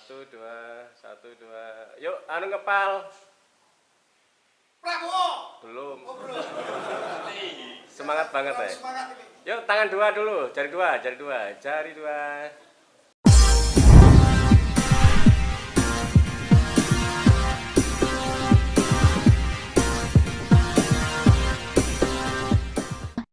Satu dua. Yuk, anu ngepal. Prabowo. Belum. Oh, belum. Semangat banget ya. Semangat ini. Yuk, tangan dua dulu. Jari dua.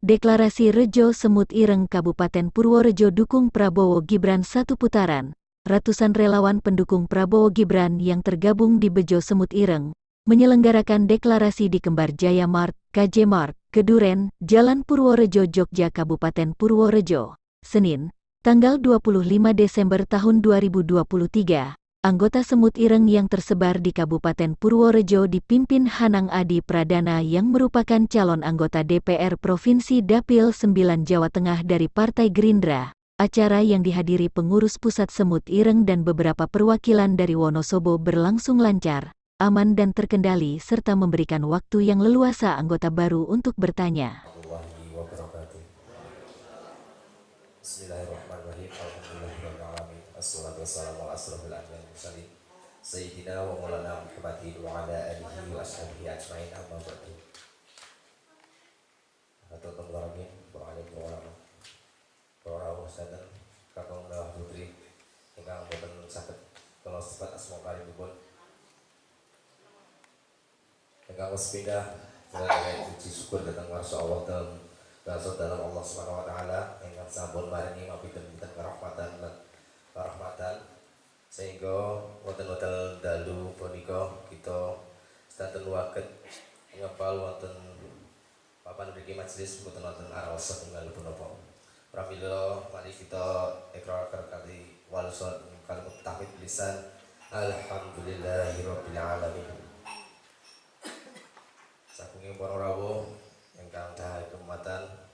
Deklarasi Rejo Semut Ireng Kabupaten Purworejo dukung Prabowo Gibran satu putaran. Ratusan relawan pendukung Prabowo Gibran yang tergabung di Bejo Semut Ireng menyelenggarakan deklarasi di Kembar Jaya Mart, KJ Mart, Keduren, Jalan Purworejo, Jogja, Kabupaten Purworejo. Senin, tanggal 25 Desember tahun 2023. Anggota Semut Ireng yang tersebar di Kabupaten Purworejo dipimpin Hanang Adi Pradana yang merupakan calon anggota DPR Provinsi Dapil 9 Jawa Tengah dari Partai Gerindra. Acara yang dihadiri pengurus pusat Semut Ireng dan beberapa perwakilan dari Wonosobo berlangsung lancar, aman dan terkendali serta memberikan waktu yang leluasa anggota baru untuk bertanya. Bismillahirrahmanirrahim. Alhamdulillahirrahmanirrahim. Assalatu wassalamu ala asrafil anbiya'i wal mursalin Sayyidina wa maulana Muhammadin wa ala alihi wa ashabihi ajma'in amma ba'du. Haturun waramin wa'alim wa'alama Wa'alahu sadan kakong mewah putri ingkang boten saged kalau sifat asma kalimipun ingkang sepindah dengan puji syukur datang warsa Allah dalam Allah Subhanahu wa taala ingkang sampun maringi mapiten-piten karahmatan sehingga wonten-wonten dalu punika kita sedanten waget ngepal wonten papan mriki majelis boten wonten araos setunggal punapa. Pramila mari kita ikrarkan kali walson kalimat tahmid lisan alhamdulillahirabbil alamin. Saking para rawuh ingkang dahayu kematan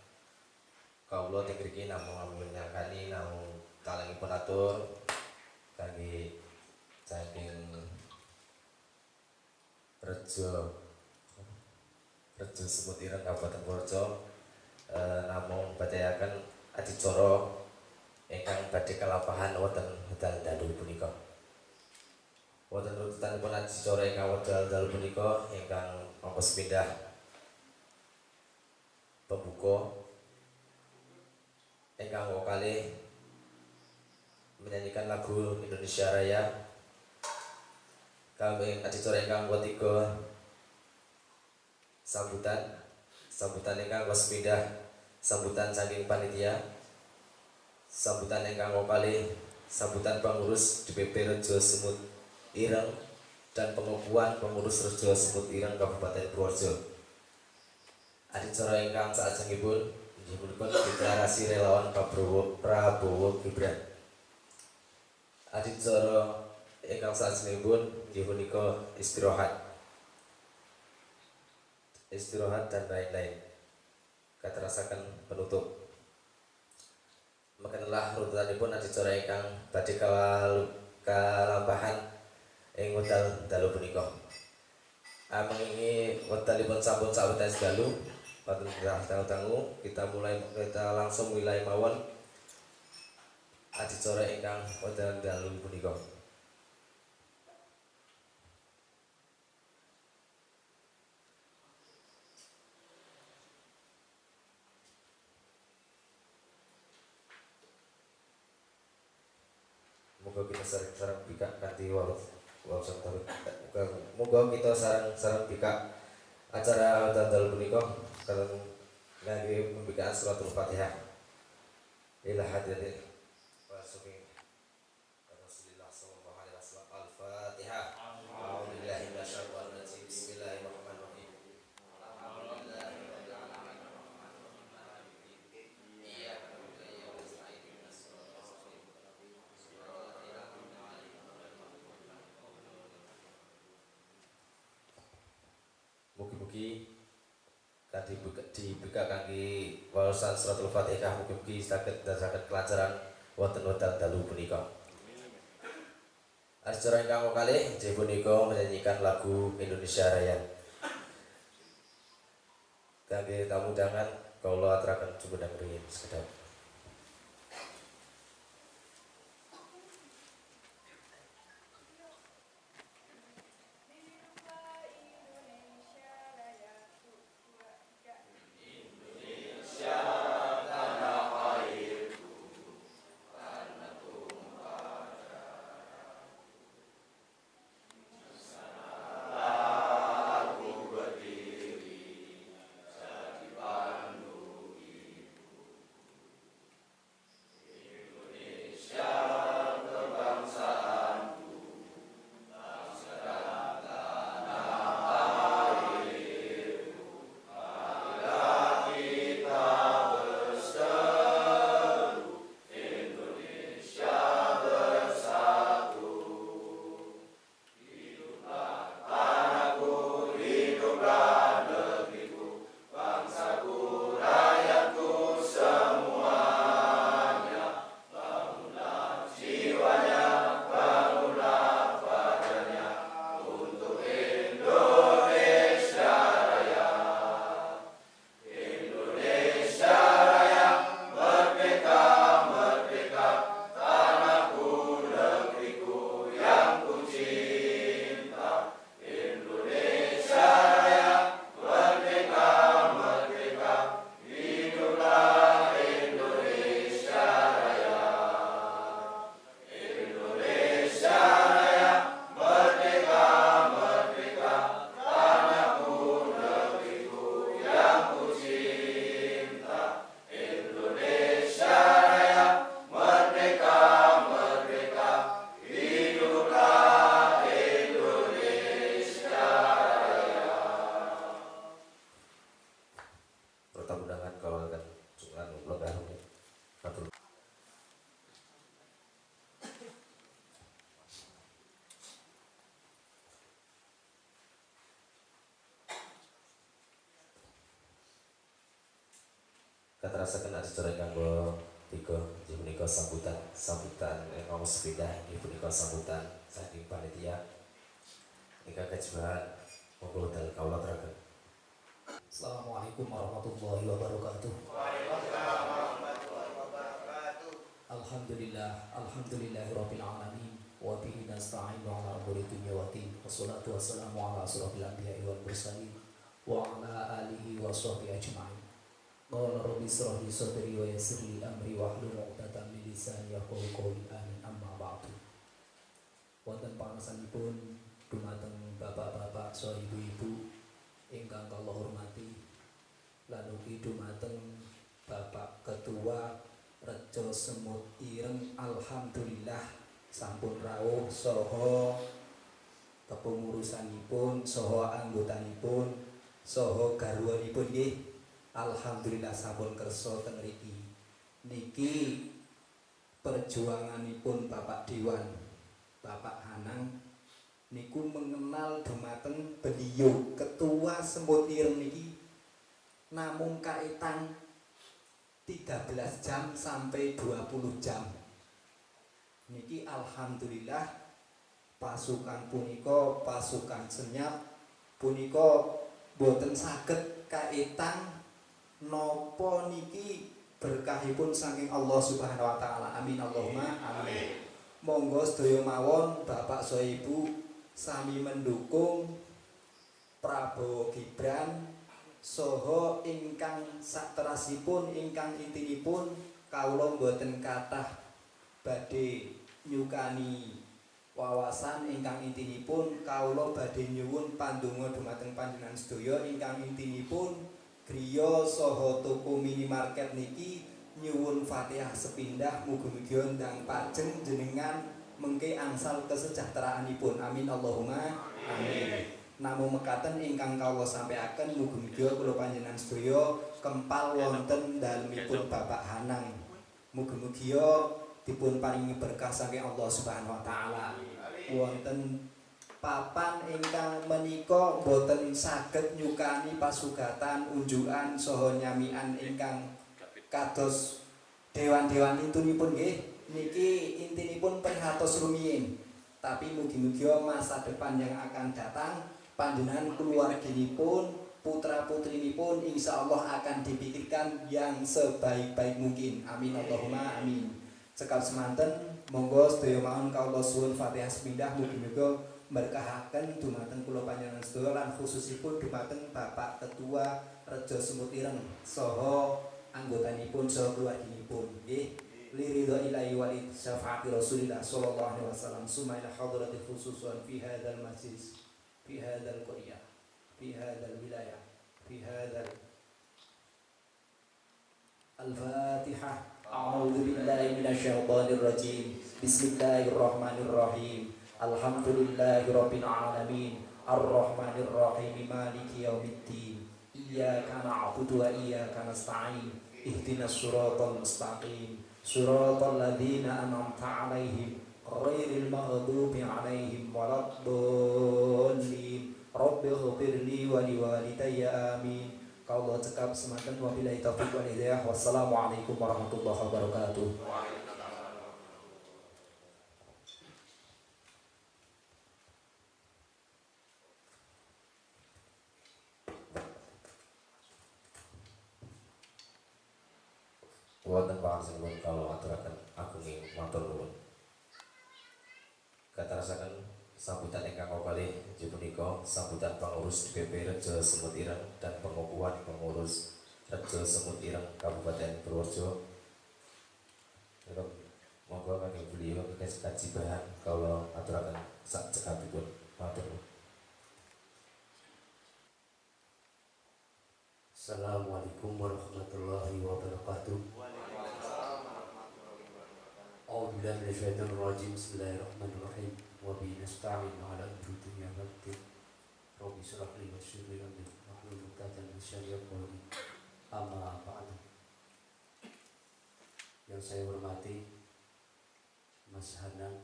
kawula teng mriki namung nyangkani namung kalengipun atur kangge saking Rejo Semut Ireng Kabupaten Purworejo namung badheaken adicara ingkang badhe kalampahan wonten wekdal dalu punika. Wonten rututanipun adicara ingkang wekdal dalu punika ingkang mangka sepindah pembuka ingkang kalih menyanyikan lagu Indonesia Raya. Kami adicara ingkang ketiga sambutan ingkang sepindah sambutan saking panitia, sambutan ingkang kalih sambutan pengurus DPP Rejo Semut Ireng dan pengukuhan pengurus Rejo Semut Ireng Kabupaten Purworejo. Adicara ingkang salajengipun inggih punika deklarasi relawan Prabowo Gibran. Adicara ingkang salajengipun inggih punika istirahat dan lain-lain. Katerasaken penutup. Mekanelah rututanipun adicara ingkang badhe kalampahan ing wekdal dalu punika. Amengi wekdalipun sampun sawetawis dalu. Pada tamu kita langsung mulai mawon adicara ingkang wonten dalu punika. Moga kita sareng bika kanthi wawasan tarik. Moga kita sareng bika acara dalu punika kalian ngangge pembikaan suratul Fatihah ila hadirin wasuki Rasulullah sallallahu alaihi wasallam. Al-Fatihah. A'udzubillahi minasyaitonir rajim. Bismillahirrahmanirrahim. Mugi-mugi kan dibuka kangge wawasan suratul Fatihah, mugi-mugi saged ndadosaken kelancaran wonten wekdal dalu punika. Acara ingkang kalih inggih punika menyanyikan lagu Indonesia Raya. Kangge tamu undangan kula aturaken jumedang ringin sekedhap. katerasaken acara kanggo tiga inggih punika sambutan ngomong sepindah inggih punika sambutan saking panitia ingkang kajuan monggo dal kawula aturaken. Assalamualaikum warahmatullahi wabarakatuh. Alhamdulillahirabbil alamin wa bihi nasta'inu ala umuri dunya waddin. Wassalatu wassalamu ala asyrofil anbiya'i wal mursalin wa ala alihi wa sahbihi ajma'in. Qala rabbi ishrah li sadri wa yassir li amri wahlul 'uqdatam min lisani yafqahu qawli. Amin. Amma ba'du. Wonten pangasanipun dumateng bapak-bapak saha ibu-ibu ingkang kula hormati, lan ugi dumateng Bapak Ketua Rejo Semut Ireng, alhamdulillah sampun rawuh saha kepengurusanipun saha anggotanipun saha garwanipun nggih, alhamdulillah sampun kersa teng mriki. Niki perjuanganipun Bapak Dewan, Bapak Hanang niku mengenal dumateng beliau Ketua Semut Ireng niki namung kaitan 13 jam sampai 20 jam. Niki alhamdulillah pasukan punika, pasukan senyap punika boten saged kaitan nopo niki berkahipun saking Allah Subhanahu wa taala. Amin Allahumma amin. Monggo sedaya mawon Bapak saha Ibu sami mendukung Prabowo Gibran saha ingkang sakterasipun ingkang intinipun kawula boten kathah badhe nyukani wawasan ingkang intinipun kawula badhe nyuwun pandonga dumateng panjenengan sedaya ingkang intinipun griya saha toko minimarket niki nyuwun Fatihah sepindah mugi-mugi ndang pajeng jenengan mengke angsal kesejahteraanipun. Amin Allahumma amin. Namung mekaten ingkang kawula sampaiaken mugi-mugi kula panjenengan sedaya kempal wonten dalemipun Bapak Hanang. Mugi-mugi dipun paringi berkah saking Allah Subhanahu wa taala. Wonten papan ingkang menika boten saged nyukani pasugatan unjukan saha nyamian ingkang kados dewan-dewan intunipun nggih. Niki intinipun prihatos rumiyin, tapi mugi-mugi masa depan yang akan datang panjenengan keluarginipun, putra-putrinipun insya Allah akan dipikirkan yang sebaik-baik mungkin. Amin Allahumma amin. Cekap semanten monggo sedaya mawon kawula suwun Fatihah sepindah mugi-mugi berkahaken dumateng kula panjenengan sedaya lan khususipun dumateng Bapak Ketua Rejo Semut Ireng saha anggotanipun saha keluarginipun nggih. Liridho ilahi wali syafaati Rasulillah sallallahu alaihi wasallam summa ila hadrati khususan fi hadzal majlis fi hadzal qaryah fi hadzal wilayah fi hadzal al-Fatihah. A'udzu billahi minasyaitonir rajim. Bismillahirrahmanirrahim. Alhamdulillahirabbil alamin. Arrahmanir rahim. Maliki yaumiddin. Iyyaka na'budu wa iyyaka nasta'in. Ihdinas siratal mustaqim. Suratal ladzina an'amta 'alaihim ghairil maghdubi 'alaihim waladdallin. Rabbighfirli wa liwalidayya amin. Kawula cekap semanten wabillahi taufiq wal hidayah. Wassalamualaikum warahmatullahi wabarakatuh. Wonten panjenengan kalau aturaken agunging matur nuwun. Katerasaken sambutan ingkang kalih inggih punika sambutan pengurus DPP Rejo Semut Ireng dan pengukuhan pengurus Rejo Semut Ireng Kabupaten Purworejo. Monggo kangge beliau kaji bahan kawula aturaken sak cekapipun matur nuwun. Assalamualaikum warahmatullahi wabarakatuh. A'udzubillahi minasyaitonir rajim. Bismillahirrahmanirrahim. Wa bihi nasta'in 'ala umuri dunya waddin. Rabbi shrah li wa yassir li amri wahlul 'uqdatam min lisani yafqahu qawli. Amma ba'du. Yang saya hormati Mas Hanang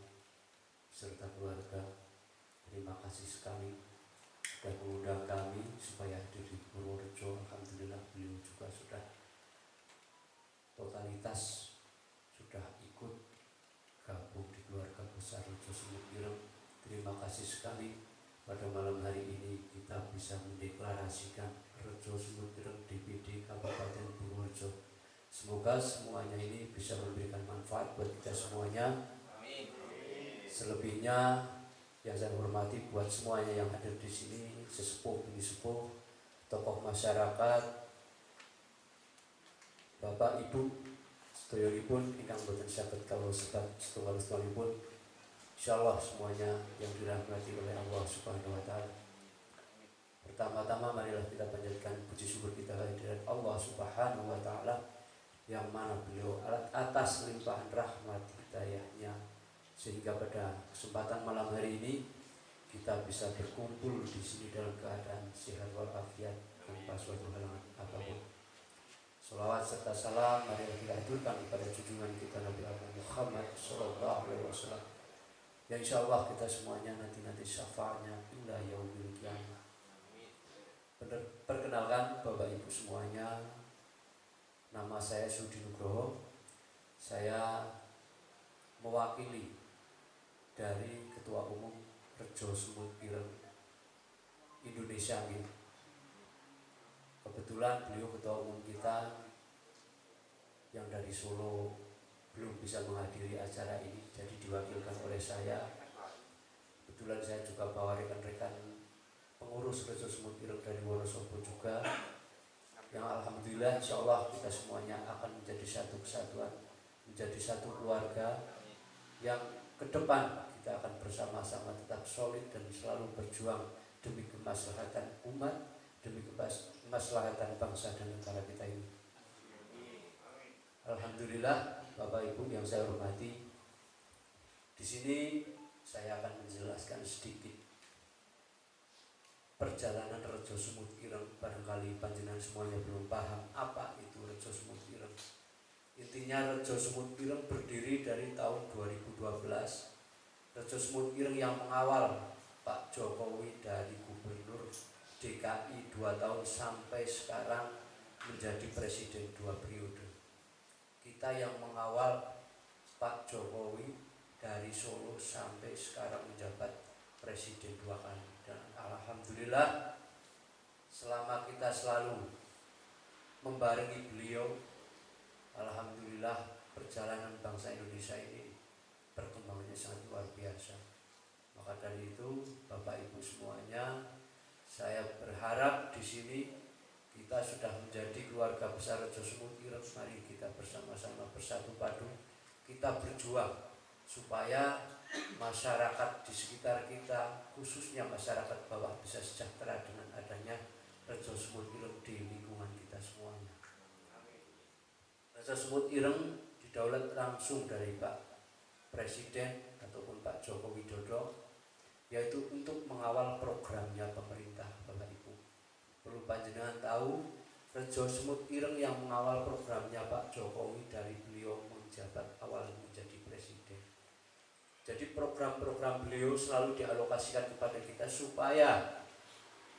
serta keluarga, terima kasih sekali sudah mengundang kami supaya hadir di Purworejo. Alhamdulillah beliau juga sudah totalitas sudah ikut gabung di keluarga besar Rejo Semut Ireng. Terima kasih sekali pada malam hari ini kita bisa mendeklarasikan Rejo Semut Ireng DPD Kabupaten Purworejo. Semoga semuanya ini bisa memberikan manfaat buat kita semuanya. Amin. Selebihnya yang saya hormati buat semuanya yang hadir di sini, sesepuh, bini sepuh, tokoh masyarakat, Bapak Ibu, sedaya-pun ingkang boten saged kawula sebat setunggal-setunggalipun. Insyaallah semuanya yang dirahmati oleh Allah Subhanahu wa taala. Pertama-tama marilah kita panjatkan puji syukur kita kehadirat Allah Subhanahu wa taala yang mana beliau atas limpahan rahmat hidayahnya sehingga pada kesempatan malam hari ini kita bisa berkumpul di sini dalam keadaan sehat walafiat tanpa suatu halangan apapun. Sholawat serta salam marilah kita aturkan kepada junjungan kita Nabi Muhammad Sallallahu Alaihi Wasallam. Ya insyaallah kita semuanya nanti syafaatnya ila yaumil qiyamah. Perkenalkan Bapak Ibu semuanya, nama saya Sudi Nugroho. Saya mewakili dari Ketua Umum Rejo Semut Ireng Indonesia. Kebetulan beliau Ketua Umum kita yang dari Solo belum bisa menghadiri acara ini, jadi diwakilkan oleh saya. Kebetulan saya juga bawa rekan-rekan pengurus Rejo Semut Ireng dari Wonosobo juga, yang alhamdulillah insyaallah kita semuanya akan menjadi satu kesatuan, menjadi satu keluarga yang ke depan kita akan bersama-sama tetap solid dan selalu berjuang demi kemaslahatan umat, demi kemaslahatan bangsa dan negara kita ini. Alhamdulillah Bapak Ibu yang saya hormati, di sini saya akan menjelaskan sedikit perjalanan Rejo Semut Ireng. Barangkali panjenengan semuanya belum paham apa itu Rejo Semut Ireng. Intinya Rejo Semut Ireng berdiri dari tahun 2012. Rejo Semut Ireng yang mengawal Pak Jokowi dari Gubernur DKI 2 tahun sampai sekarang menjadi Presiden 2 periode. Kita yang mengawal Pak Jokowi dari Solo sampai sekarang menjabat Presiden 2 kali. Dan alhamdulillah selama kita selalu membarengi beliau, alhamdulillah perjalanan bangsa Indonesia ini perkembangannya sangat luar biasa. Maka dari itu Bapak Ibu semuanya, saya berharap di sini kita sudah menjadi keluarga besar Rejo Semut Ireng. Mari kita bersama-sama bersatu padu, kita berjuang supaya masyarakat di sekitar kita, khususnya masyarakat bawah, bisa sejahtera dengan adanya Rejo Semut Ireng di lingkungan kita semuanya. Rejo Semut Ireng didaulat langsung dari Pak Presiden ataupun Pak Joko Widodo, yaitu untuk mengawal programnya pemerintah. Bapak Ibu perlu panjenengan tahu, Rejo Semut Ireng yang mengawal programnya Pak Jokowi dari beliau menjabat awal menjadi presiden. Jadi program-program beliau selalu dialokasikan kepada kita supaya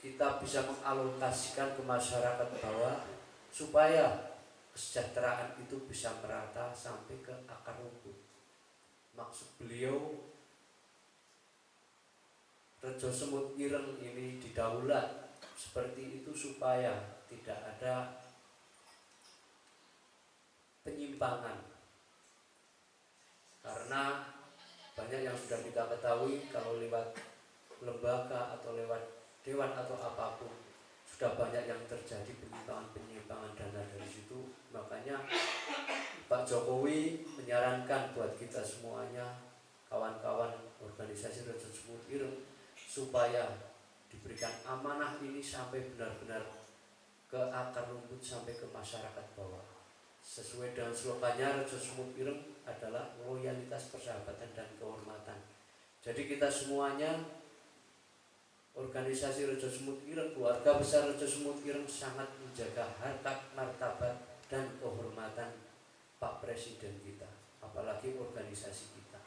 kita bisa mengalokasikan ke masyarakat bawah, supaya kesejahteraan itu bisa merata sampai ke akar rumput. Maksud beliau Rejo Semut Ireng ini didaulat seperti itu supaya tidak ada penyimpangan, karena banyak yang sudah kita ketahui kalau lewat lembaga atau lewat dewan atau apapun sudah banyak yang terjadi penyimpangan dana dari situ. Makanya Pak Jokowi menyarankan buat kita semuanya, kawan-kawan organisasi Rejo Semut Ireng, supaya diberikan amanah ini sampai benar-benar ke akar rumput, sampai ke masyarakat bawah. Sesuai dengan slogannya, Rejo Semut Ireng adalah loyalitas, persahabatan, dan kehormatan. Jadi kita semuanya, organisasi Rejo Semut Ireng, keluarga besar Rejo Semut Ireng, sangat menjaga harkat, martabat, dan kehormatan Pak Presiden kita, apalagi organisasi kita.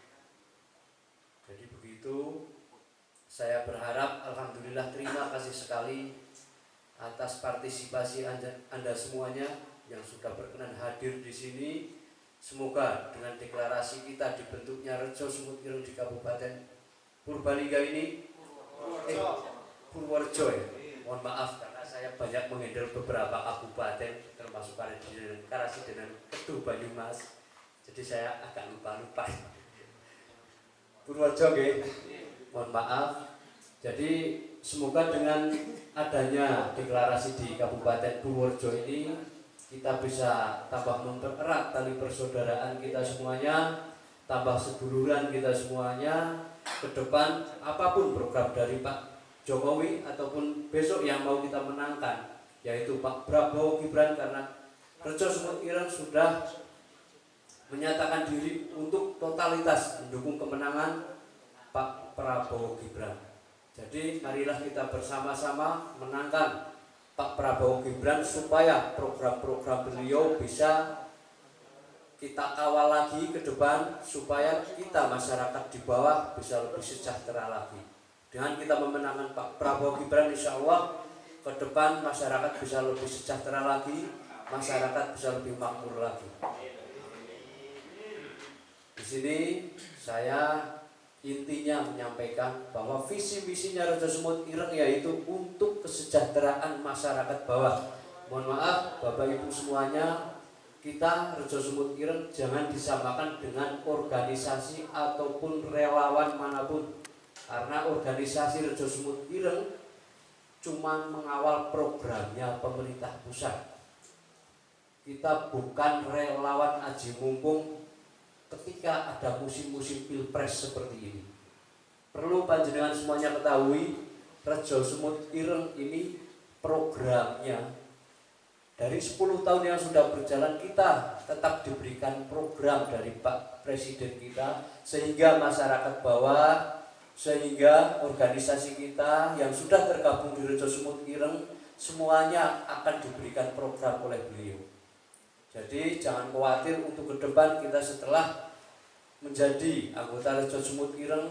Jadi begitu, saya berharap, alhamdulillah, terima kasih sekali atas partisipasi Anda semuanya yang sudah berkenan hadir di sini. Semoga dengan deklarasi kita dibentuknya Rejo Semut Ireng di Kabupaten Purbalingga ini, Purworejo ya. Mohon maaf karena saya banyak menghandle beberapa kabupaten termasuk Karasidenan, Kedu, Banyumas. Jadi saya agak lupa-lupa. Purworejo nggih. Mohon maaf. Jadi semoga dengan adanya deklarasi di Kabupaten Purworejo ini kita bisa tambah mempererat tali persaudaraan kita semuanya, tambah seduluran kita semuanya. Ke depan apapun program dari Pak Jokowi ataupun besok yang mau kita menangkan, yaitu Pak Prabowo Gibran, karena Rejo Semut Ireng sudah menyatakan diri untuk totalitas mendukung kemenangan Pak Prabowo Gibran. Jadi marilah kita bersama-sama menangkan Pak Prabowo Gibran supaya program-program beliau bisa kita kawal lagi ke depan, supaya kita masyarakat di bawah bisa lebih sejahtera lagi. Dengan kita memenangkan Pak Prabowo Gibran, insya Allah ke depan masyarakat bisa lebih sejahtera lagi, masyarakat bisa lebih makmur lagi. Di sini saya intinya menyampaikan bahwa visi-misinya Rejo Semut Ireng yaitu untuk kesejahteraan masyarakat bawah. Mohon maaf Bapak Ibu semuanya, kita Rejo Semut Ireng jangan disamakan dengan organisasi ataupun relawan manapun, karena organisasi Rejo Semut Ireng cuma mengawal programnya pemerintah pusat. Kita bukan relawan aji mumpung ketika ada musim-musim pilpres seperti ini. Perlu panjenengan semuanya ketahui, Rejo Semut Ireng ini programnya dari 10 tahun yang sudah berjalan, kita tetap diberikan program dari Pak Presiden kita, sehingga masyarakat bawah, sehingga organisasi kita yang sudah tergabung di Rejo Semut Ireng semuanya akan diberikan program oleh beliau. Jadi jangan khawatir untuk ke depan kita setelah menjadi anggota Rejo Semut Ireng,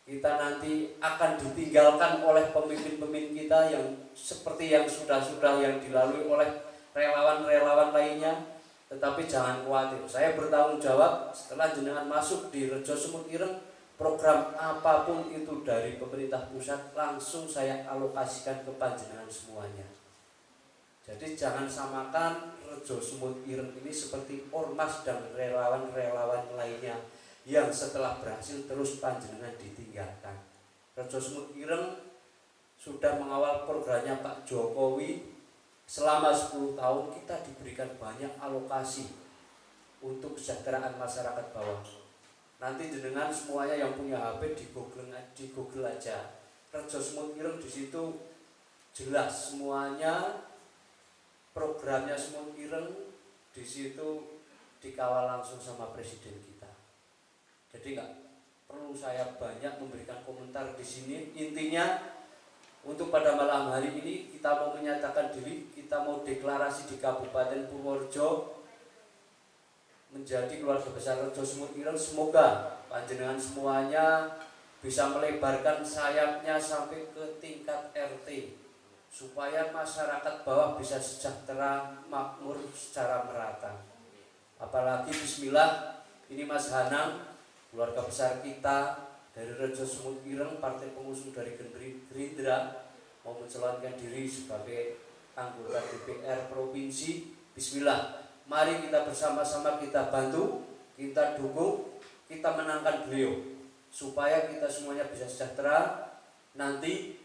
kita nanti akan ditinggalkan oleh pemimpin-pemimpin kita yang seperti yang sudah-sudah yang dilalui oleh relawan-relawan lainnya. Tetapi jangan khawatir, saya bertanggung jawab setelah jenengan masuk di Rejo Semut Ireng, program apapun itu dari pemerintah pusat langsung saya alokasikan ke panjenengan semuanya. Jadi jangan samakan Rejo Semut Ireng ini seperti ormas dan relawan-relawan lainnya yang setelah berhasil terus panjenengan ditinggalkan. Rejo Semut Ireng sudah mengawal programnya Pak Jokowi selama 10 tahun, kita diberikan banyak alokasi untuk kesejahteraan masyarakat bawah. Nanti jenengan semuanya yang punya HP di Google aja. Rejo Semut Ireng di situ jelas semuanya. Programnya Semut Ireng di situ dikawal langsung sama presiden kita. Jadi nggak perlu saya banyak memberikan komentar di sini. Intinya untuk pada malam hari ini kita mau menyatakan diri, kita mau deklarasi di Kabupaten Purworejo menjadi keluarga besar Rejo Semut Ireng. Semoga panjenengan semuanya bisa melebarkan sayapnya sampai ke tingkat RT, supaya masyarakat bawah bisa sejahtera, makmur secara merata. Apalagi bismillah, ini Mas Hanang, keluarga besar kita dari Rejo Semut Ireng, partai pengusung dari Gerindra, mau mencalonkan diri sebagai anggota DPR Provinsi. Bismillah, mari kita bersama-sama kita bantu, kita dukung, kita menangkan beliau, supaya kita semuanya bisa sejahtera. Nanti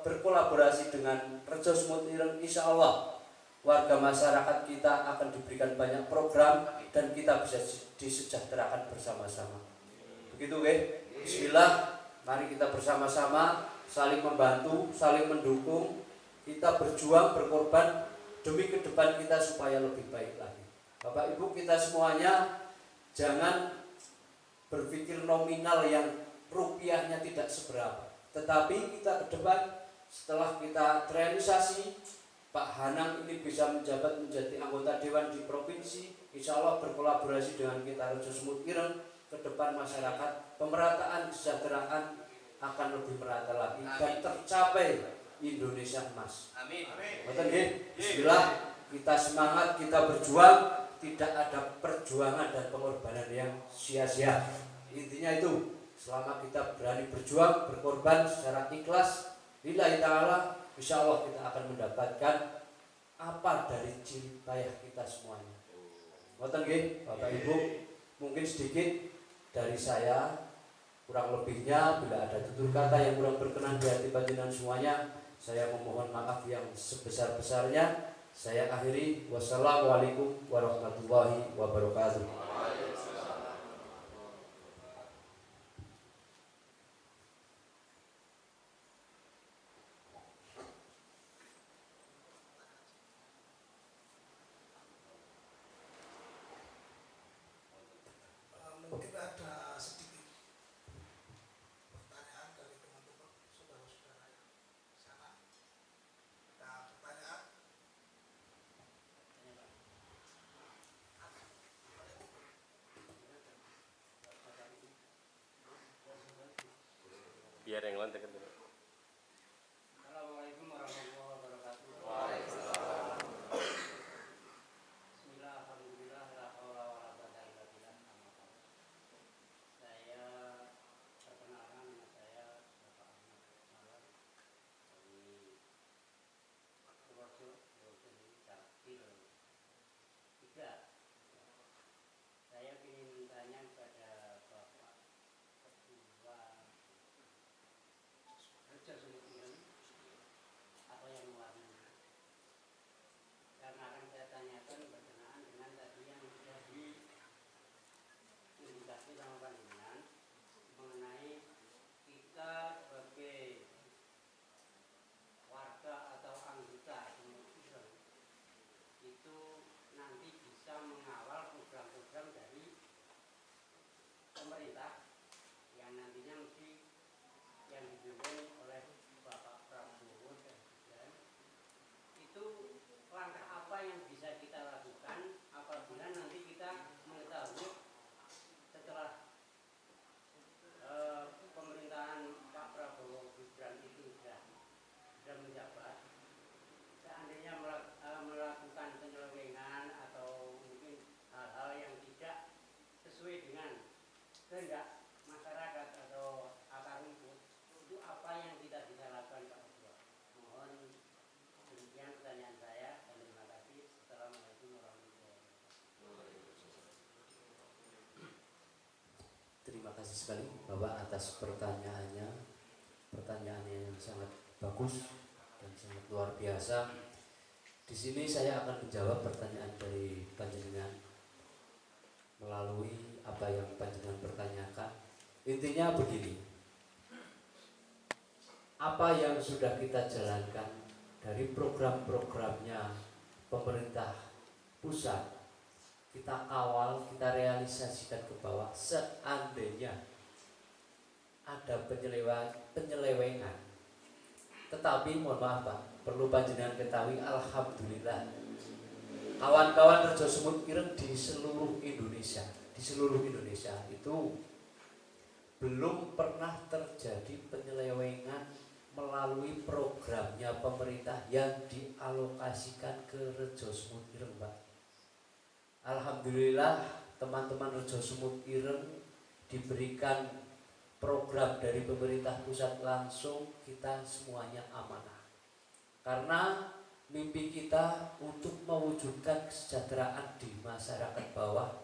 berkolaborasi dengan Rejo Semut Ireng, insya Allah warga masyarakat kita akan diberikan banyak program dan kita bisa disejahterakan bersama-sama. Begitu Bismillah, mari kita bersama-sama saling membantu, saling mendukung, kita berjuang, berkorban demi ke depan kita supaya lebih baik lagi. Bapak Ibu kita semuanya jangan berpikir nominal yang rupiahnya tidak seberapa. Tetapi kita ke depan setelah kita terrealisasi, Pak Hanang ini bisa menjabat menjadi anggota Dewan di Provinsi, insya Allah berkolaborasi dengan kita Rejo Semut Ireng, ke depan masyarakat, pemerataan kesejahteraan akan lebih merata lagi dan tercapai Indonesia emas. Amin. Bismillah, kita semangat, kita berjuang, tidak ada perjuangan dan pengorbanan yang sia-sia. Intinya itu, selama kita berani berjuang, berkorban secara ikhlas lillahi ta'ala, insya Allah kita akan mendapatkan apa dari jerih payah kita semuanya. Ngoten nggih, Bapak Ibu, mungkin sedikit dari saya, kurang lebihnya bila ada tutur kata yang kurang berkenan di hati panjenengan semuanya, saya memohon maaf yang sebesar-besarnya. Saya akhiri, wassalamualaikum warahmatullahi wabarakatuh. Mungkin ada sedikit pertanyaan dari teman-teman saudara-saudara yang di sana. Ada pertanyaan? Biar yang lain dekat. Assalamualaikum warahmatullahi wabarakatuh. Bismillah, alhamdulillah, la haula wala quwwata illa billah. Saya perkenalkan, nama saya Bapak Ahmad Malam dari Purworejo, Capil 3. Saya ingin tanya kepada Bapak Ketua Rejo Sumut Ireng, apa yang mewarnai? Karena akan saya tanyakan berkenaan dengan tadi yang sudah diindikasi sama panjenengan mengenai kita sebagai warga atau anggota Sumut Ireng itu nanti bisa mengawal program-program dari pemerintah yang nantinya mesti yang dipimpin oleh Bapak Prabowo dan Gibran. Itu langkah apa yang bisa kita lakukan apabila nanti kita mengetahui setelah pemerintahan Pak Prabowo Gibran itu sudah menjabat, seandainya melakukan penyelewengan atau mungkin hal-hal yang tidak sesuai dengan kehendak masyarakat atau akar rumput, itu apa yang kita bisa lakukan Pak Ketua? Mohon demikian pertanyaan saya dan terima kasih. Assalamualaikum warahmatullahi wabarakatuh. Terima kasih sekali Bapak atas pertanyaannya. Pertanyaannya yang sangat bagus dan sangat luar biasa. Di sini saya akan menjawab pertanyaan dari panjenengan melalui apa yang panjenengan pertanyakan. Intinya begini, apa yang sudah kita jalankan dari program-programnya pemerintah pusat, kita kawal, kita realisasikan ke bawah. Seandainya ada penyelewengan, tetapi mohon maaf Pak, perlu panjenengan ketahui, alhamdulillah kawan-kawan Rejo Sumut Ireng di seluruh Indonesia itu belum pernah terjadi penyelewengan melalui programnya pemerintah yang dialokasikan ke Rejo Sumut Ireng Pak. Alhamdulillah teman-teman Rejo Sumut Ireng diberikan program dari pemerintah pusat langsung, kita semuanya amanah. Karena mimpi kita untuk mewujudkan kesejahteraan di masyarakat bawah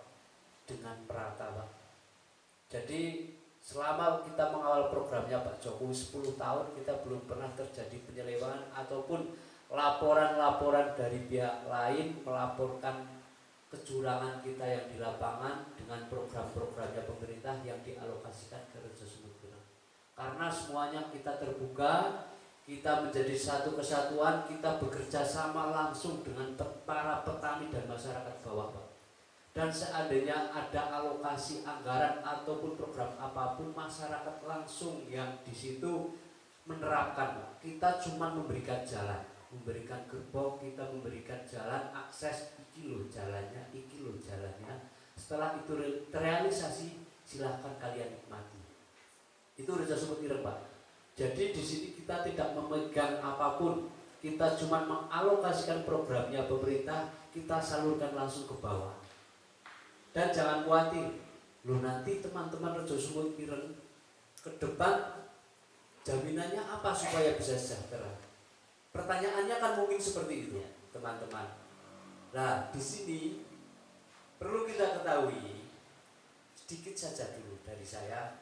dengan merata Pak. Jadi selama kita mengawal programnya Pak Jokowi 10 tahun, kita belum pernah terjadi penyelewengan ataupun laporan-laporan dari pihak lain melaporkan kecurangan kita yang di lapangan dengan program-programnya pemerintah yang dialokasikan ke Rejo Sumut Ireng. Karena semuanya kita terbuka, kita menjadi satu kesatuan, kita bekerja sama langsung dengan para petani dan masyarakat bawah Pak. Dan seandainya ada alokasi anggaran ataupun program apapun, masyarakat langsung yang di situ menerapkan Pak. Kita cuma memberikan jalan, memberikan gerbong, kita memberikan jalan, akses, iki loh jalannya. Setelah itu terrealisasi, silahkan kalian nikmati. Itu Rejo Sumut Ireng Pak. Jadi di sini kita tidak memegang apapun, kita cuma mengalokasikan programnya pemerintah, kita salurkan langsung ke bawah. Dan jangan khawatir, lu nanti teman-teman Rejo Sumut Ireng ke depan jaminannya apa supaya bisa sejahtera? Pertanyaannya kan mungkin seperti itu, teman-teman. Nah, di sini perlu kita ketahui sedikit saja dulu dari saya,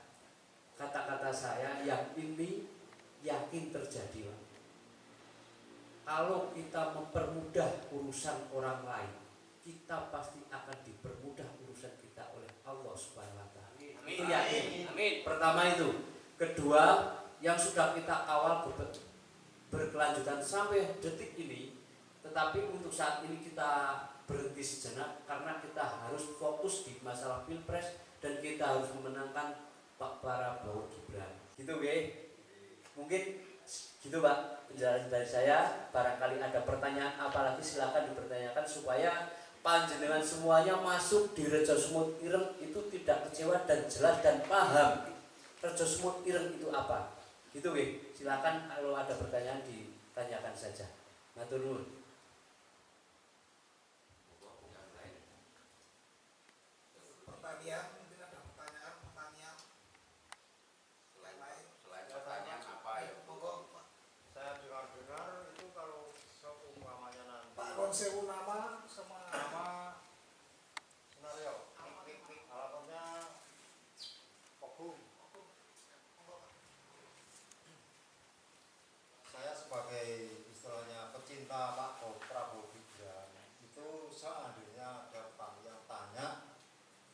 kata-kata saya yang ini yakin terjadi. Kalau kita mempermudah urusan orang lain, kita pasti akan dipermudah urusan kita oleh Allah Subhanahu wa Ta'ala. Itu yakin. Amin. Pertama itu. Kedua, yang sudah kita kawal berkelanjutan sampai detik ini, tetapi untuk saat ini kita berhenti sejenak karena kita harus fokus di masalah Pilpres dan kita harus memenangkan Pak Prabowo Gibran. Gitu, mungkin gitu Pak penjelasan dari saya. Barangkali ada pertanyaan apalagi silakan dipertanyakan supaya panjenengan semuanya masuk di Rejo Sumut Ireng itu tidak kecewa dan jelas dan paham Rejo Sumut Ireng itu apa. Gitu silakan kalau ada pertanyaan ditanyakan saja. Matur nuwun. Pertanyaan, mungkin ada pertanyaan lain. Selain pertanyaan apa ya? Monggo Pak. Saya dengar itu kalau seumpamanya nanti Pak Ronsewu nama sama skenario harapannya Pogum. Saya sebagai istilahnya pecinta Pak Prabowo Gibran itu seandainya ada yang tanya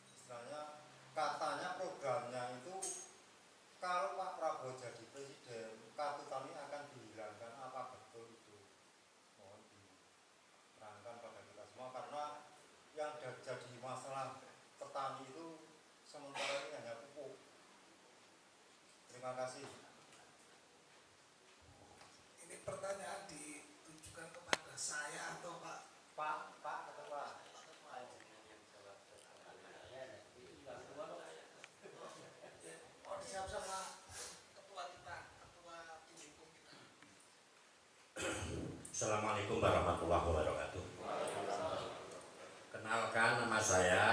istilahnya katanya programnya itu kalau Pak Prabowo jadi presiden kartu tani akan dihilangkan, apa betul itu? Mohon diterangkan pada kita semua karena yang jadi masalah petani itu sementara ini hanya pupuk. Terima kasih. ini pertanyaan ditujukan kepada saya atau Pak Ketua. Oh, dijawab sama ketua kita, ketua tim hukum kita. Assalamualaikum warahmatullahi wabarakatuh. Kenalkan, nama saya,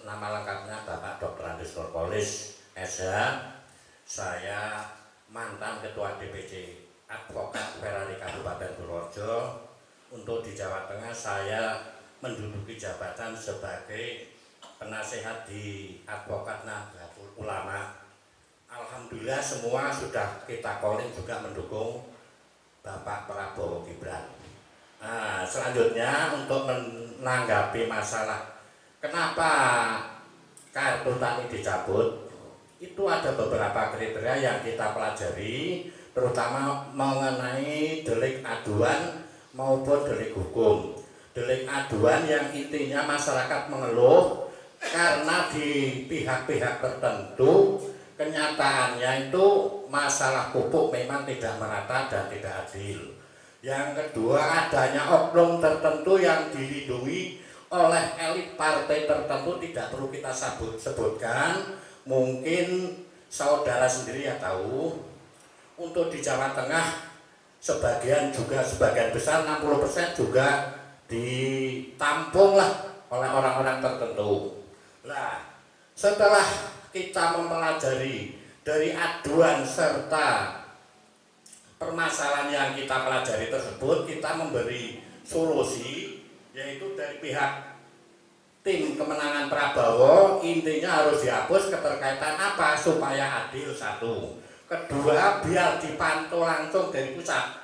nama lengkapnya Bapak Dr. Andis Nurpolis, SH. Saya mantan Ketua DPC Advokat Ferrari Kabupaten Purworejo. Untuk di Jawa Tengah saya menduduki jabatan sebagai penasehat di Advokat Nahdlatul Ulama. Alhamdulillah semua sudah kita calling juga mendukung Bapak Prabowo Gibran. Nah, selanjutnya untuk menanggapi masalah kenapa kartu tani dicabut, itu ada beberapa kriteria yang kita pelajari, terutama mengenai delik aduan maupun delik hukum. Delik aduan yang intinya masyarakat mengeluh karena di pihak-pihak tertentu kenyataannya itu masalah pupuk memang tidak merata dan tidak adil. Yang kedua, adanya oknum tertentu yang dilindungi oleh elit partai tertentu, tidak perlu kita sebutkan, mungkin saudara sendiri ya tahu. Untuk di Jawa Tengah sebagian besar 60% juga ditampung lah oleh orang-orang tertentu. Nah, setelah kita mempelajari dari aduan serta permasalahan yang kita pelajari tersebut, kita memberi solusi, yaitu dari pihak tim kemenangan Prabowo, intinya harus dihapus keterkaitan apa supaya adil, satu. Kedua, biar dipantau langsung dari pusat.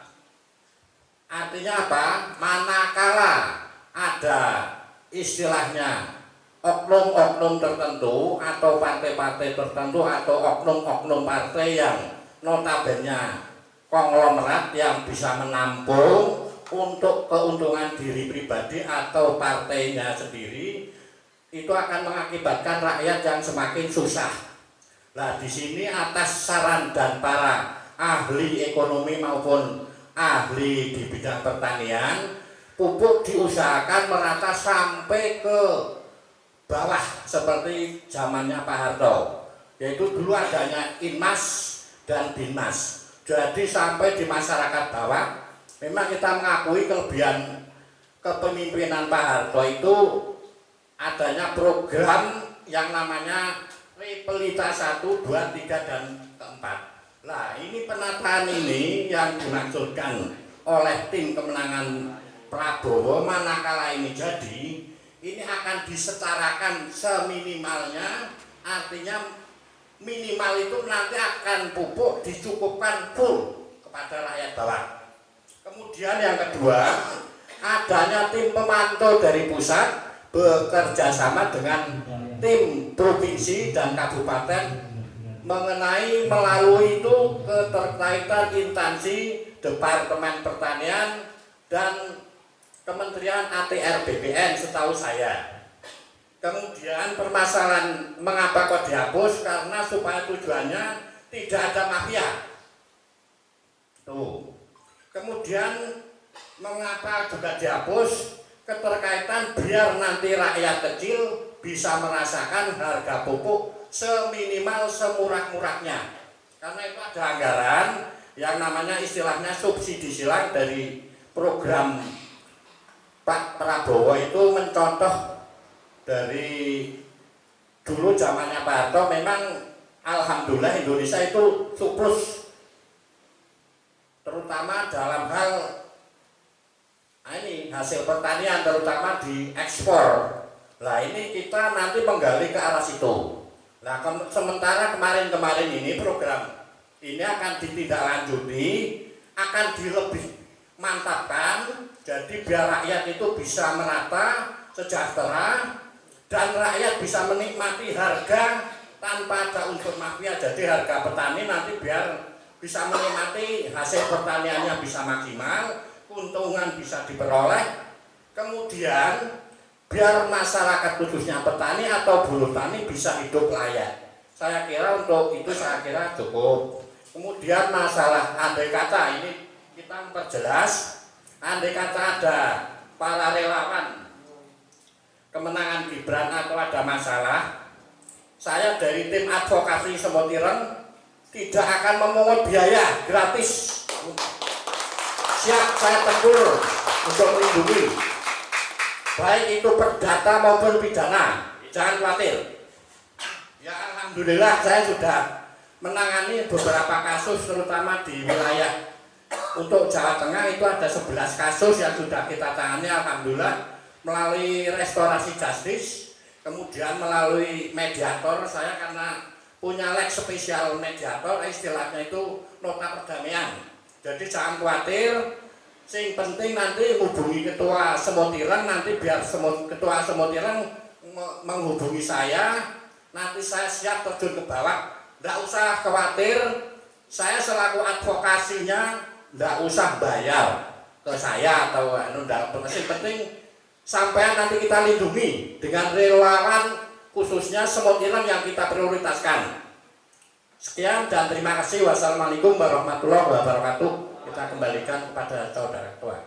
Artinya apa? Manakala ada istilahnya oknum-oknum tertentu atau partai-partai tertentu atau oknum-oknum partai yang notabene konglomerat yang bisa menampung untuk keuntungan diri pribadi atau partainya sendiri, itu akan mengakibatkan rakyat yang semakin susah. Nah, di sini atas saran dan para ahli ekonomi maupun ahli di bidang pertanian, pupuk diusahakan merata sampai ke bawah seperti zamannya Pak Harto, yaitu dulu adanya Inmas dan Binmas. Jadi sampai di masyarakat bawah, Memang kita mengakui kelebihan kepemimpinan Pak Harto itu adanya program yang namanya Repelita 1, 2, 3, dan keempat. Nah, ini penataan ini yang dimaksudkan oleh tim kemenangan Prabowo manakala ini jadi, ini akan disetarakan seminimalnya, artinya minimal itu nanti akan pupuk dicukupkan full kepada rakyat bawah. Kemudian yang kedua, adanya tim pemantau dari pusat bekerja sama dengan tim provinsi dan kabupaten mengenai melalui itu keterkaitan instansi Departemen Pertanian dan Kementerian ATR BPN setahu saya. Kemudian permasalahan mengapa kok dihapus, karena supaya tujuannya tidak ada mafia. Tuh. Kemudian mengapa juga dihapus, keterkaitan biar nanti rakyat kecil bisa merasakan harga pupuk seminimal semurah-murahnya. Karena itu ada anggaran yang namanya istilahnya subsidi silang dari program Pak Prabowo, itu mencontoh dari dulu zamannya Pak Harto. Memang alhamdulillah Indonesia itu surplus, terutama dalam hal ini hasil pertanian, terutama di ekspor. Nah, ini kita nanti menggali ke arah situ. Nah, sementara kemarin ini program ini akan ditindaklanjuti, akan dilebih mantapkan, jadi biar rakyat itu bisa merata, sejahtera, dan rakyat bisa menikmati harga tanpa ada unsur mafia. Jadi harga petani nanti biar bisa menikmati hasil pertaniannya bisa maksimal, keuntungan bisa diperoleh, kemudian biar masyarakat khususnya petani atau buruh tani bisa hidup layak. Saya kira untuk itu cukup. Kemudian masalah andai kata ini kita memperjelas, andai kata ada para relawan kemenangan Gibran atau ada masalah, saya dari tim advokasi Semut Ireng tidak akan memungut biaya, gratis. Siap saya tegur untuk melindungi, baik itu perdata maupun pidana, jangan khawatir. Ya alhamdulillah saya sudah menangani beberapa kasus, terutama di wilayah untuk Jawa Tengah itu ada 11 kasus yang sudah kita tangani alhamdulillah melalui restorasi justice, kemudian melalui mediator. Saya karena punya lex spesial mediator, istilahnya itu nota perdamaian. Jadi jangan khawatir, sing penting nanti hubungi ketua Semut Ireng, nanti biar ketua Semut Ireng menghubungi saya, nanti saya siap terjun ke bawah. Tidak usah khawatir, saya selaku advokasinya tidak usah bayar ke saya atau tidak penting sampai nanti kita lindungi dengan relawan, khususnya Semut Ireng yang kita prioritaskan. Sekian dan terima kasih. Wassalamualaikum warahmatullahi wabarakatuh. Kita kembalikan kepada saudara ketua.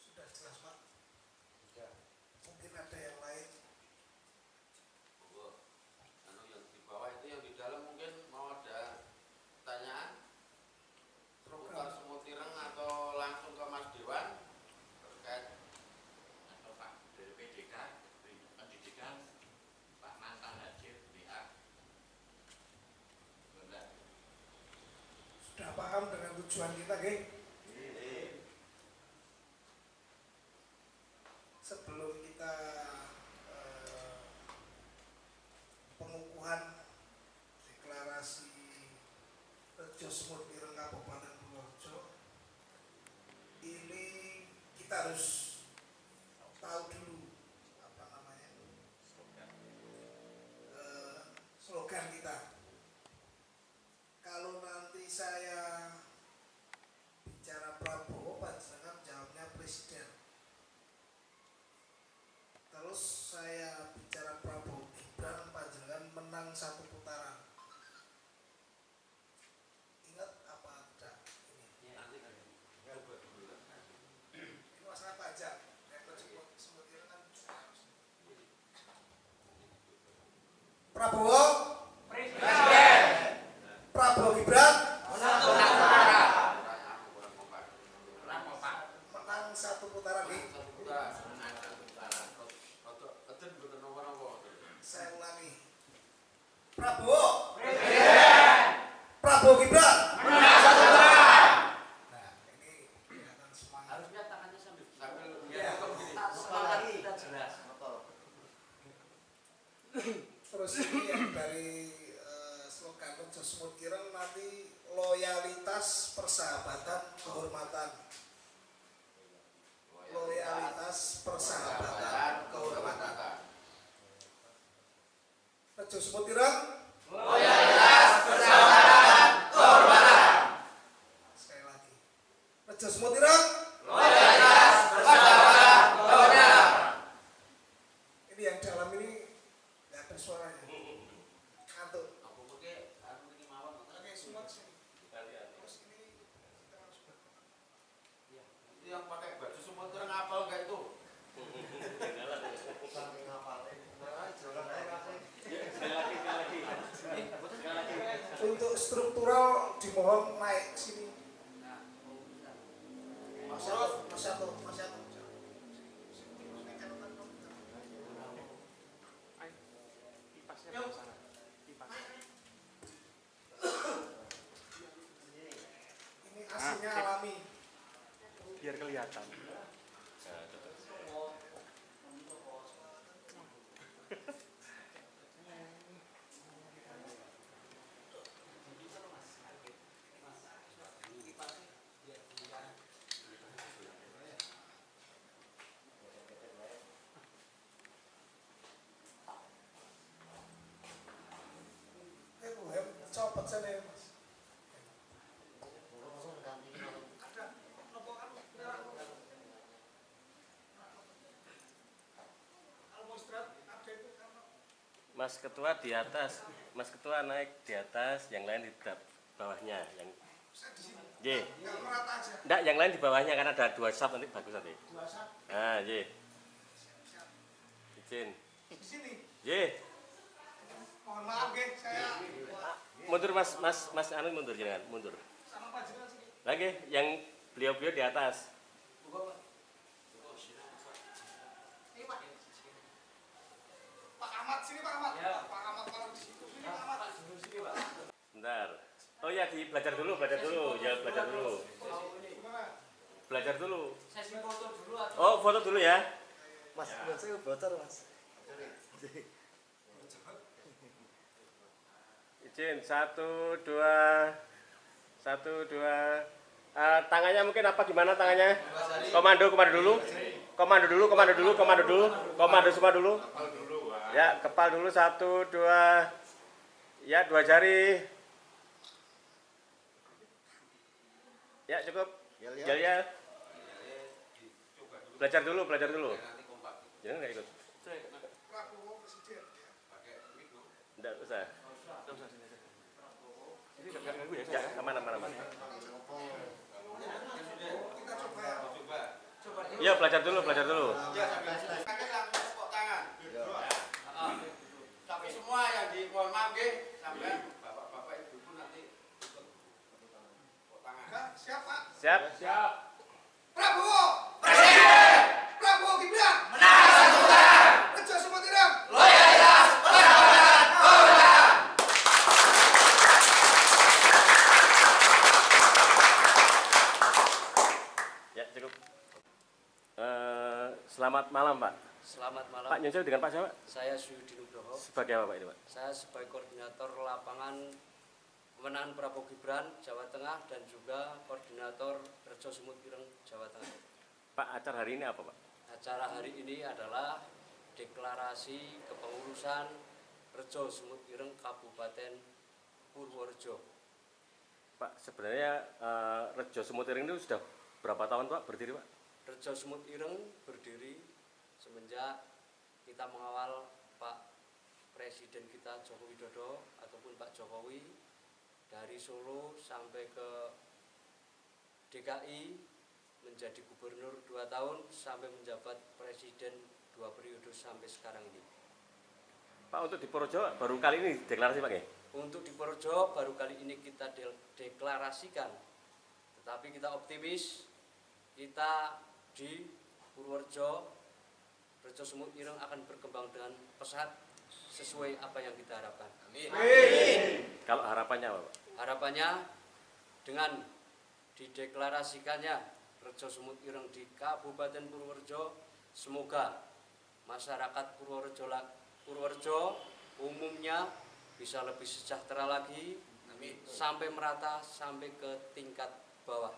Sudah jelas, Pak? Mungkin ada yang lain. Yang di bawah itu, yang di dalam mungkin mau ada pertanyaan seputar Semut Ireng atau langsung ke Mas Dewan terkait Atau Pak dari PDK, pendidikan, Pak mantan Haji BA. Sudah paham dengan tujuan kita, geng? Sebelum kita pengukuhan deklarasi Rejo Semut Ireng Kabupaten Purworejo, ini kita harus tahu dulu apa namanya slogan kita. Kalau nanti saya bicara Prabowo, panjenengan jawabnya presiden. Terus saya bicara Prabowo Gibran, panjenengan menang 1 putaran. Ingat apa tidak? Ini masalah pajak. Semut Ireng kan Prabowo presiden. Prabowo Gibran Prabowo. Prabowo Gibran. Nah, ini kelihatan semangat. Harusnya tangannya sambil Ya. semangat kita jelas. Terus ini yang dari slogan Rejo Semut Ireng nanti loyalitas, persahabatan, kehormatan. Loyalitas, persahabatan, kehormatan. Rejo Semut Ireng. Loyalitas, persahabatan, kehormatan. Sekali lagi. Rejo Semut Ireng. Loyalitas, persahabatan, kehormatan. Ini yang dalam ini nggak ada suaranya. Kantuk. Aku pakai mawon. Oke, semua sini. Terus ini kita harus Itu yang pakai baju semut ireng apal enggak itu? untuk struktural dimohon naik sini. Mas Yato. Ini aslinya alami. Biar kelihatan. Copot sana ya Mas. Mas Ketua di atas, Mas Ketua naik di atas, yang lain di bawahnya. Yang J. Enggak, yang lain di bawahnya karena ada 2 sub nanti bagus nanti. Nah, J. Izin. Di sini. J. Mohon maaf nggih, saya Mundur Mas anu mundur jangan, mundur. sama Pak Jenderal sini. Lagi yang beliau-beliau di atas. Ini Pak. Pak Ahmad sini Pak Ahmad. Pak Ahmad kalau di situ sini Pak Ahmad. Bentar. Oh ya, belajar dulu. Ya, belajar dulu. Gimana? Belajar dulu. Sesi foto dulu atau Oh, foto dulu ya. Mas, saya bocor Mas. Izin, 1, 2. Tangannya mungkin apa gimana tangannya? Komando dulu. Komando semua dulu. Ya, kepal dulu 1, 2. Ya, 2 jari. Ya, cukup. Ya. Belajar dulu. Jangan nggak ikut. Prabowo Presiden. Enggak usah. Ini enggak ganggu ya? Ya, aman. Kita coba. Iya, belajar dulu. Pakai langsung tepuk tangan. Tapi semua yang di mohon maaf nggih, sampai bapak-bapak ibu nanti ikut tepuk tangan. Enggak, siap Pak. Siap. Prabowo Presiden. Prabowo Gibran. Menang. Rejo Semut Ireng. Loyalitas, persahabatan, kehormatan. Ya, cukup. Selamat malam, Pak. Selamat malam. Pak Nyusul dengan Pak siapa? Saya Suyudi Nugroho. Sebagai apa Pak ini, Pak? Saya sebagai koordinator lapangan pemenangan Prabowo Gibran Jawa Tengah dan juga koordinator Rejo Semut Ireng Jawa Tengah. Pak, acara hari ini apa, Pak? Acara hari ini adalah deklarasi kepengurusan Rejo Semut Ireng Kabupaten Purworejo. Pak, sebenarnya Rejo Semut Ireng itu sudah berapa tahun, Pak, berdiri, Pak? Rejo Semut Ireng berdiri semenjak kita mengawal Pak Presiden kita Joko Widodo ataupun Pak Jokowi dari Solo sampai ke DKI menjadi gubernur 2 tahun sampai menjabat presiden 2 periode sampai sekarang ini. Pak, untuk di Purworejo baru kali ini deklarasi, Pak, ya? Untuk di Purworejo baru kali ini kita deklarasikan, tetapi kita optimis kita di Purworejo Rejo Semut Ireng akan berkembang dengan pesat sesuai apa yang kita harapkan. Amin. Kalau harapannya apa, Pak? Harapannya dengan dideklarasikannya Rejo Semut Ireng di Kabupaten Purworejo, semoga masyarakat Purworejo umumnya bisa lebih sejahtera lagi. Amin. Sampai merata sampai ke tingkat bawah.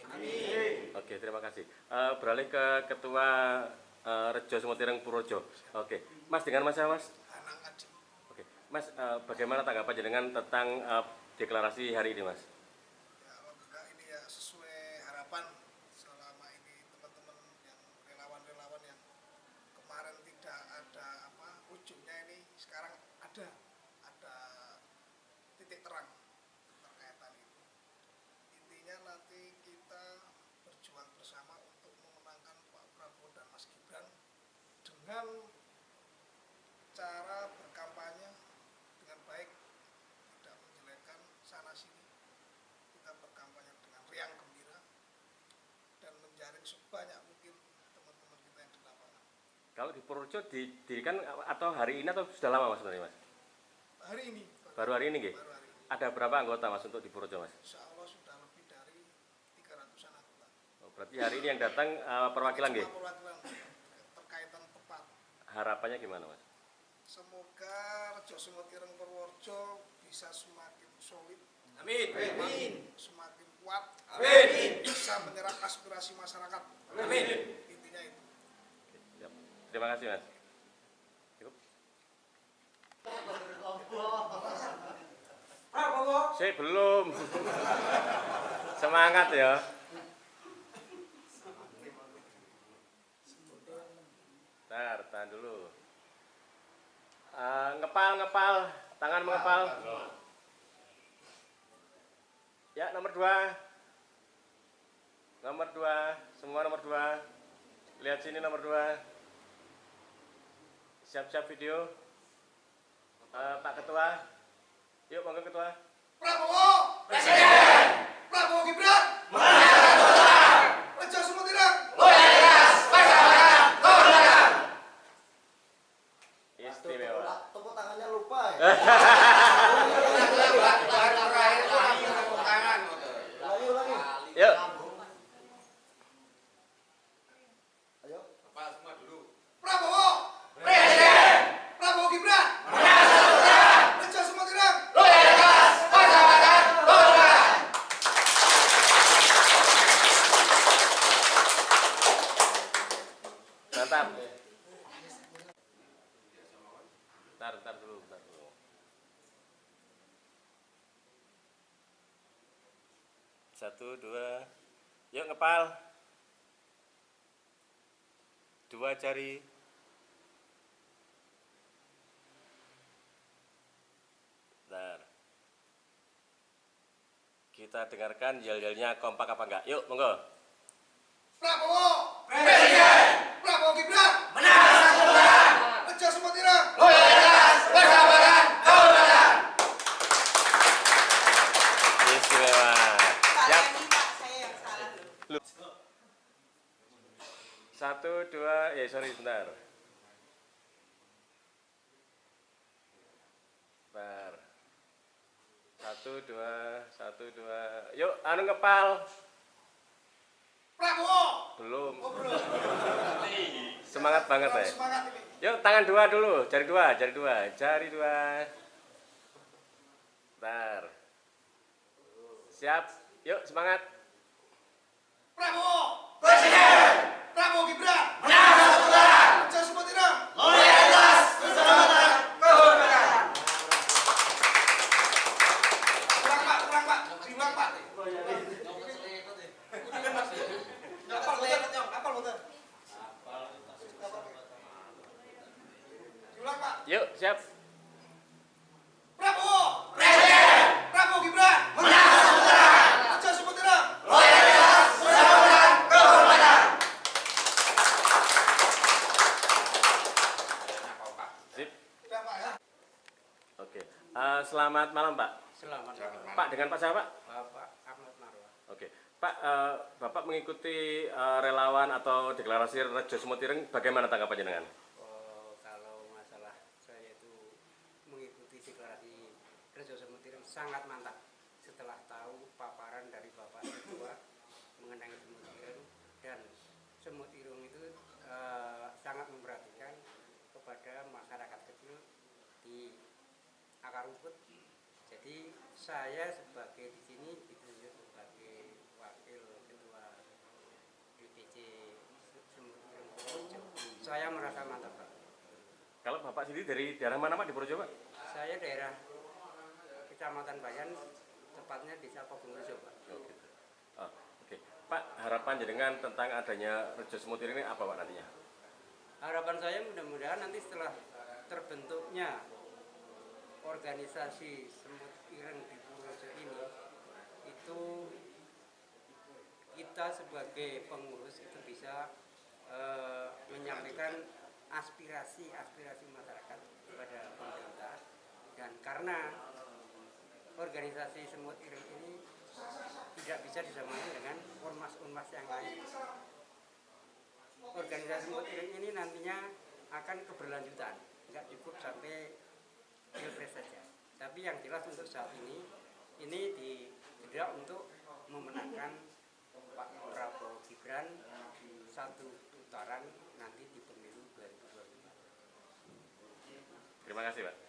Amin. Oke, terima kasih. Beralih ke Ketua Rejo Semut Ireng Purworejo. Oke, Mas, dengan Mas ya, Mas. Oke, Mas, bagaimana tanggapan jenengan tentang deklarasi hari ini, Mas? Ya, alhamdulillah ini ya sesuai harapan selama ini teman-teman yang relawan-relawan yang kemarin tidak ada ujungnya, ini sekarang ada titik terang terkaitan itu. Intinya nanti kita berjuang bersama untuk memenangkan Pak Prabowo dan Mas Gibran dengan cara berkampanye dengan baik, tidak menjelekkan sana sini. Kita berkampanye dengan riang gembira dan menjaring sebanyak mungkin teman-teman kita yang di lapangan. Kalau di Purworejo didirikan atau hari ini atau sudah lama, Mas, sebenarnya, Mas? Hari ini. Baru hari ini, nggih? Baru hari ini. Ada berapa anggota, Mas, untuk di Purworejo, Mas? Insya Allah sudah lebih dari 300-an anggota. Oh, berarti hari ini yang datang perwakilan, nggih? Cuma perwakilan terkaitan tepat. Harapannya gimana, Mas? Semoga Rejo Semut Ireng Purworejo bisa semakin solid. Amin. Semakin kuat. Amin. Bisa menyerap aspirasi masyarakat. Amin. Intinya itu. Siap. Terima kasih, Mas. Cukup. Saya belum. Semangat ya. Tahan dulu. Ngepal, tangan mengepal. Ya, nomor 2. Nomor 2, semua nomor 2. Lihat sini nomor 2. Siap-siap video. Pak Ketua. Yuk, monggo Ketua. Prabowo Presiden. Prabowo Gibran Rejo Semut Ireng. Loyalitas, persahabatan, kehormatan. Istimewa. Tepuk tangannya lupa ya. Terakhir itu langsung tepuk tangan. Ulangi. Yuk. Ayo. Apa semua dulu? Prabowo Presiden. Prabowo Gibran Rejo Semut Ireng. Loyalitas, persahabatan, kehormatan. Mantap. Bentar dulu. Satu, 2. Yuk ngepal. 2 jari. Bentar. Kita dengarkan yel-yelnya kompak apa enggak. Yuk, monggo. Prabowo Presiden. Prabowo Gibran Rejo Semut Ireng. Loyalitas, persahabatan, kehormatan. Istimewa. Siap. Satu, 2, sorry sebentar. Bentar. 1, 2. Yuk, ngepal. Prabowo Belum. Semangat banget ya. semangat ini. Yuk, tangan 2 dulu, jari 2. Bentar. Siap. Yuk, semangat. Prabowo Presiden. Prabowo Gibran Rejo Semut Ireng. Loyalitas, persahabatan, kehormatan. Kurang Pak diulang Pak. Apal muter. Diulang Pak. Yuk, siap. Prabowo Presiden. Prabowo Gibran Rejo Semut Ireng. Loyalitas, persahabatan, kehormatan. Sip. Udah Pak ya. Oke. Selamat malam, Pak. Selamat malam. Pak, dengan Pak siapa? Bapak Ahmad Marwah. Oke. Pak, Bapak mengikuti relawan atau deklarasi Rejo Semut Ireng, bagaimana tanggapan jenengan? Kalau masalah saya itu deklarasi Rejo Semut Ireng sangat mantap setelah tahu paparan dari Bapak Ketua mengenai Semut Ireng, dan Semut Ireng itu sangat memperhatikan kepada masyarakat kecil di akar rumput. Jadi saya sebagai di sini ditunjuk sebagai wakil ketua DPC Semut Ireng Purworejo. Saya merasa mantap, Pak. Kalau Bapak sendiri dari daerah mana Pak di Purworejo Pak? Saya daerah Kecamatan Bayan, tepatnya Desa Pogongrejo, Pak. Oh, gitu. Oh, oke. Pak, harapan jenengan tentang adanya Rejo Semut Ireng ini apa Pak nantinya? Harapan saya mudah-mudahan nanti setelah terbentuknya organisasi Semut Ireng di Purworejo ini, itu kita sebagai pengurus itu bisa menyampaikan aspirasi masyarakat kepada pemerintah, dan karena organisasi Semut Ireng ini tidak bisa disamakan dengan ormas-ormas yang lain. Organisasi Semut Ireng ini nantinya akan keberlanjutan, nggak cukup sampai pilpres saja. Tapi yang jelas untuk saat ini tidak untuk memenangkan Pak Prabowo Gibran satu putaran nanti di pemilu 2024. Terima kasih Pak.